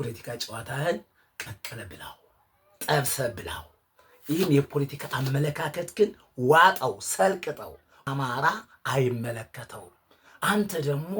ፖለቲካ ጨዋታህን ቀቀለ ብላው ጠብሰ ብላው። ይህን የፖለቲካ አመለካከት ግን ዋጠው ሰልቅጠው። አማራ አይመለከተውም። አንተ ደግሞ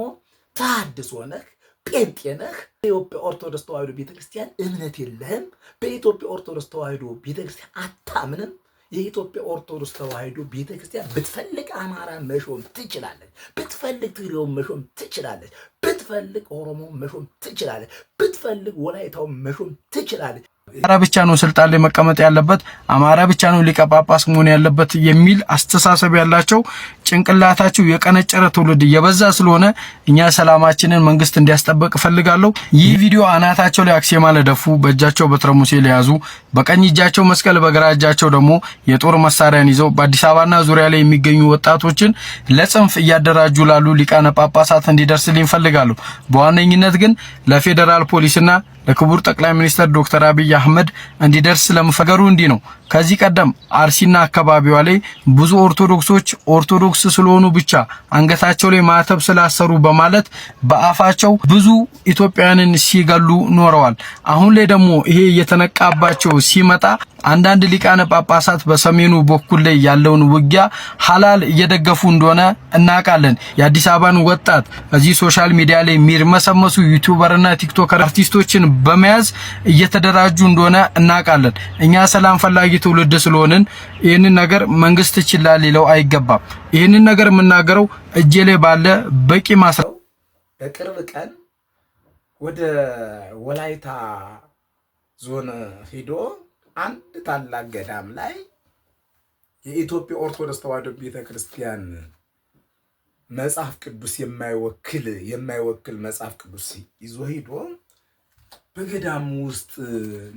ተሐድሶ ነህ፣ ጴንጤ ነህ። በኢትዮጵያ ኦርቶዶክስ ተዋሕዶ ቤተክርስቲያን እምነት የለህም። በኢትዮጵያ ኦርቶዶክስ ተዋሕዶ ቤተክርስቲያን አታምንም። የኢትዮጵያ ኦርቶዶክስ ተዋሕዶ ቤተክርስቲያን ብትፈልግ አማራ መሾም ትችላለች፣ ብትፈልግ ትግሬውን መሾም ትችላለች፣ ብትፈልግ ኦሮሞ መሾም ትችላለች፣ ብትፈልግ ወላይታው መሾም ትችላለች። አማራ ብቻ ነው ስልጣን ላይ መቀመጥ ያለበት፣ አማራ ብቻ ነው ሊቀ ጳጳስ መሆን ያለበት የሚል አስተሳሰብ ያላቸው ጭንቅላታቸው የቀነጨረ ትውልድ እየበዛ ስለሆነ እኛ ሰላማችንን መንግስት እንዲያስጠብቅ እፈልጋለሁ። ይህ ቪዲዮ አናታቸው ላይ አክሲማ ለደፉ፣ በእጃቸው በትረ ሙሴ ለያዙ፣ በቀኝ እጃቸው መስቀል በግራ እጃቸው ደግሞ የጦር መሳሪያን ይዘው በአዲስ አበባና ዙሪያ ላይ የሚገኙ ወጣቶችን ለጽንፍ እያደራጁ ላሉ ሊቃነ ጳጳሳት እንዲደርስልኝ እፈልጋለሁ። በዋነኝነት ግን ለፌዴራል ፖሊስና ለክቡር ጠቅላይ ሚኒስትር ዶክተር አብይ አህመድ እንዲደርስ ለመፈገሩ እንዲህ ነው። ከዚህ ቀደም አርሲና አካባቢዋ ላይ ብዙ ኦርቶዶክሶች ኦርቶዶክስ ስለሆኑ ብቻ አንገታቸው ላይ ማተብ ስላሰሩ በማለት በአፋቸው ብዙ ኢትዮጵያውያንን ሲገሉ ኖረዋል። አሁን ላይ ደግሞ ይሄ እየተነቃባቸው ሲመጣ አንዳንድ ሊቃነ ጳጳሳት በሰሜኑ በኩል ላይ ያለውን ውጊያ ሐላል እየደገፉ እንደሆነ እናውቃለን። የአዲስ አበባን ወጣት እዚህ ሶሻል ሚዲያ ላይ የሚርመሰመሱ ዩቲዩበርና ቲክቶከር አርቲስቶችን በመያዝ እየተደራጁ እንደሆነ እናውቃለን። እኛ ሰላም ፈላጊ ትውልድ ስለሆንን ይህንን ነገር መንግስት ችላ ሊለው አይገባም። ይህንን ነገር የምናገረው እጄ ላይ ባለ በቂ ማስረጃ። በቅርብ ቀን ወደ ወላይታ ዞን ሄዶ አንድ ታላቅ ገዳም ላይ የኢትዮጵያ ኦርቶዶክስ ተዋሕዶ ቤተክርስቲያን መጽሐፍ ቅዱስ የማይወክል መጽሐፍ ቅዱስ ይዞ ሄዶ በገዳሙ ውስጥ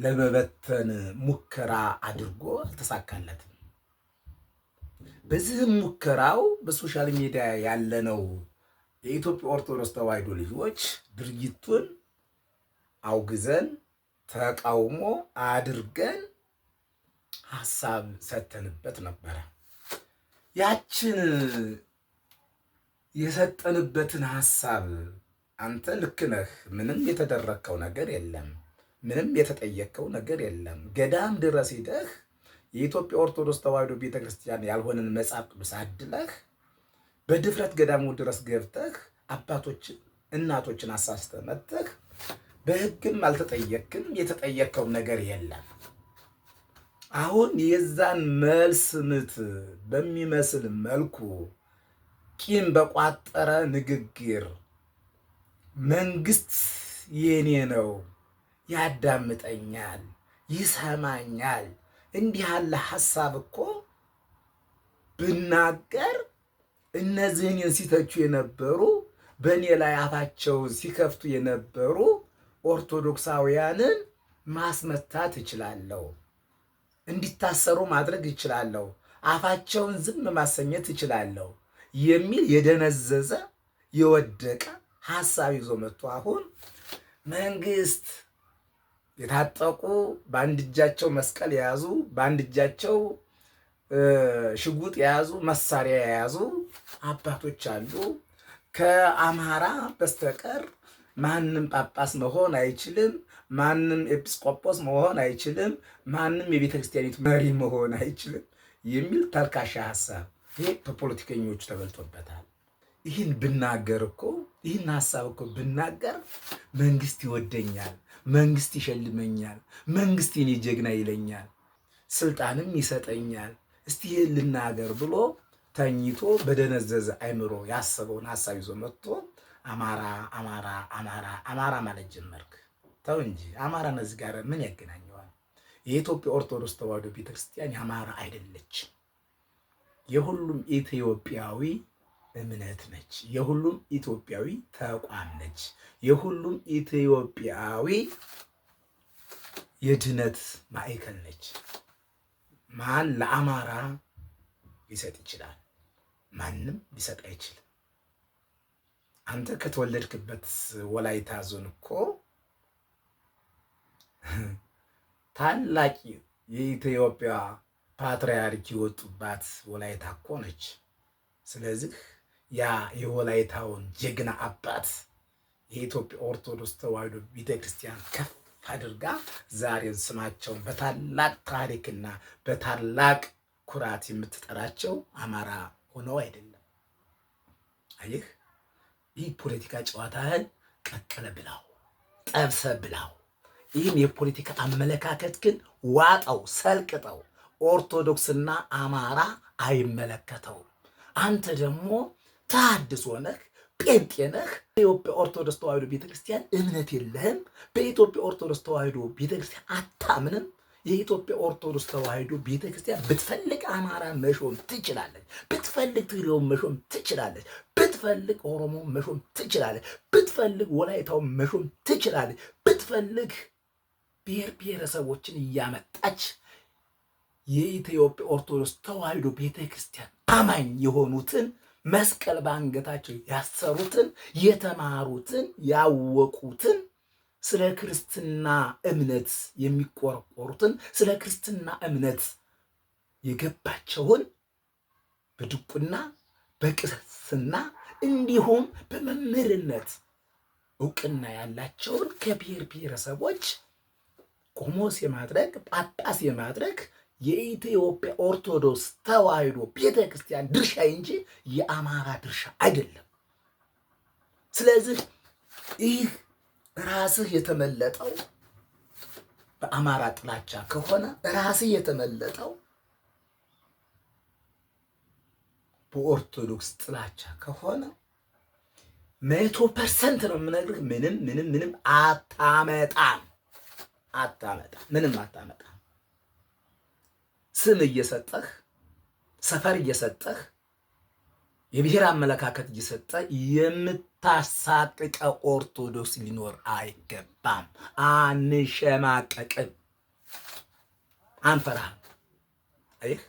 ለመበተን ሙከራ አድርጎ አልተሳካለትም። በዚህም ሙከራው በሶሻል ሚዲያ ያለነው የኢትዮጵያ ኦርቶዶክስ ተዋሕዶ ልጆች ድርጊቱን አውግዘን ተቃውሞ አድርገን ሐሳብ ሰተንበት ነበረ። ያችን የሰጠንበትን ሐሳብ አንተ ልክ ነህ፣ ምንም የተደረከው ነገር የለም፣ ምንም የተጠየቀው ነገር የለም። ገዳም ድረስ ሄደህ የኢትዮጵያ ኦርቶዶክስ ተዋሕዶ ቤተክርስቲያን ያልሆነን መጽሐፍ ቅዱስ አድለህ በድፍረት ገዳሙ ድረስ ገብተህ አባቶችን እናቶችን አሳስተህ መጥተህ በሕግም አልተጠየቅም፣ የተጠየቀው ነገር የለም። አሁን የዛን መልስ ምት በሚመስል መልኩ ቂም በቋጠረ ንግግር መንግስት የኔ ነው፣ ያዳምጠኛል፣ ይሰማኛል፣ እንዲህ ያለ ሐሳብ እኮ ብናገር እነዚህን ሲተቹ የነበሩ በእኔ ላይ አፋቸውን ሲከፍቱ የነበሩ ኦርቶዶክሳውያንን ማስመታት እችላለሁ፣ እንዲታሰሩ ማድረግ እችላለሁ፣ አፋቸውን ዝም ማሰኘት እችላለሁ የሚል የደነዘዘ የወደቀ ሐሳብ ይዞ መጥቶ አሁን መንግስት የታጠቁ በአንድ እጃቸው መስቀል የያዙ በአንድ እጃቸው ሽጉጥ የያዙ መሳሪያ የያዙ አባቶች አሉ። ከአማራ በስተቀር ማንም ጳጳስ መሆን አይችልም፣ ማንም ኤጲስቆጶስ መሆን አይችልም፣ ማንም የቤተ ክርስቲያኒቱ መሪ መሆን አይችልም የሚል ተልካሻ ሐሳብ ይሄ በፖለቲከኞቹ ተበልቶበታል። ይህን ብናገር እኮ ይህን ሐሳብ እኮ ብናገር መንግስት ይወደኛል፣ መንግስት ይሸልመኛል፣ መንግስት የኔ ጀግና ይለኛል፣ ስልጣንም ይሰጠኛል፣ እስቲ ይህን ልናገር ብሎ ተኝቶ በደነዘዘ አይምሮ ያሰበውን ሐሳብ ይዞ መጥቶ አማራ አማራ አማራ አማራ ማለት ጀመርክ። ተው እንጂ አማራ እነዚህ ጋር ምን ያገናኘዋል? የኢትዮጵያ ኦርቶዶክስ ተዋሕዶ ቤተክርስቲያን የአማራ አይደለች፣ የሁሉም ኢትዮጵያዊ እምነት ነች። የሁሉም ኢትዮጵያዊ ተቋም ነች። የሁሉም ኢትዮጵያዊ የድነት ማዕከል ነች። ማን ለአማራ ሊሰጥ ይችላል? ማንም ሊሰጥ አይችልም። አንተ ከተወለድክበት ወላይታ ዞን እኮ ታላቅ የኢትዮጵያ ፓትርያርክ የወጡባት ወላይታ እኮ ነች። ስለዚህ ያ የወላይታውን ጀግና አባት የኢትዮጵያ ኦርቶዶክስ ተዋሕዶ ቤተክርስቲያን ከፍ አድርጋ ዛሬን ስማቸውን በታላቅ ታሪክና በታላቅ ኩራት የምትጠራቸው አማራ ሆነው አይደለም። አየህ፣ ይህ ፖለቲካ ጨዋታህን ቀቀለ ብላው፣ ጠብሰ ብላው። ይህን የፖለቲካ አመለካከት ግን ዋጠው፣ ሰልቅጠው። ኦርቶዶክስና አማራ አይመለከተውም። አንተ ደግሞ ተሐድሶ ነህ፣ ጴንጤ ነህ። በኢትዮጵያ ኦርቶዶክስ ተዋሕዶ ቤተክርስቲያን እምነት የለህም። በኢትዮጵያ ኦርቶዶክስ ተዋሕዶ ቤተክርስቲያን አታምንም። የኢትዮጵያ ኦርቶዶክስ ተዋሕዶ ቤተክርስቲያን ብትፈልግ አማራ መሾም ትችላለች፣ ብትፈልግ ትግሬውን መሾም ትችላለች፣ ብትፈልግ ኦሮሞ መሾም ትችላለች፣ ብትፈልግ ወላይታው መሾም ትችላለች፣ ብትፈልግ ብሔር ብሔረሰቦችን እያመጣች የኢትዮጵያ ኦርቶዶክስ ተዋሕዶ ቤተክርስቲያን አማኝ የሆኑትን መስቀል በአንገታቸው ያሰሩትን የተማሩትን ያወቁትን ስለ ክርስትና እምነት የሚቆረቆሩትን ስለ ክርስትና እምነት የገባቸውን በድቁና በቅስና እንዲሁም በመምህርነት እውቅና ያላቸውን ከብሔር ብሔረሰቦች ቆሞስ የማድረግ ጳጳስ የማድረግ የኢትዮጵያ ኦርቶዶክስ ተዋሕዶ ቤተክርስቲያን ድርሻ እንጂ የአማራ ድርሻ አይደለም። ስለዚህ ይህ ራስህ የተመለጠው በአማራ ጥላቻ ከሆነ ራስህ የተመለጠው በኦርቶዶክስ ጥላቻ ከሆነ 100% ነው የምነግርህ። ምንም አታመጣም። ምንም አታመጣም። ስም እየሰጠህ ሰፈር እየሰጠህ የብሔር አመለካከት እየሰጠህ የምታሳቅቀው ኦርቶዶክስ ሊኖር አይገባም። አንሸማቀቅም፣ አንፈራህም። አይህ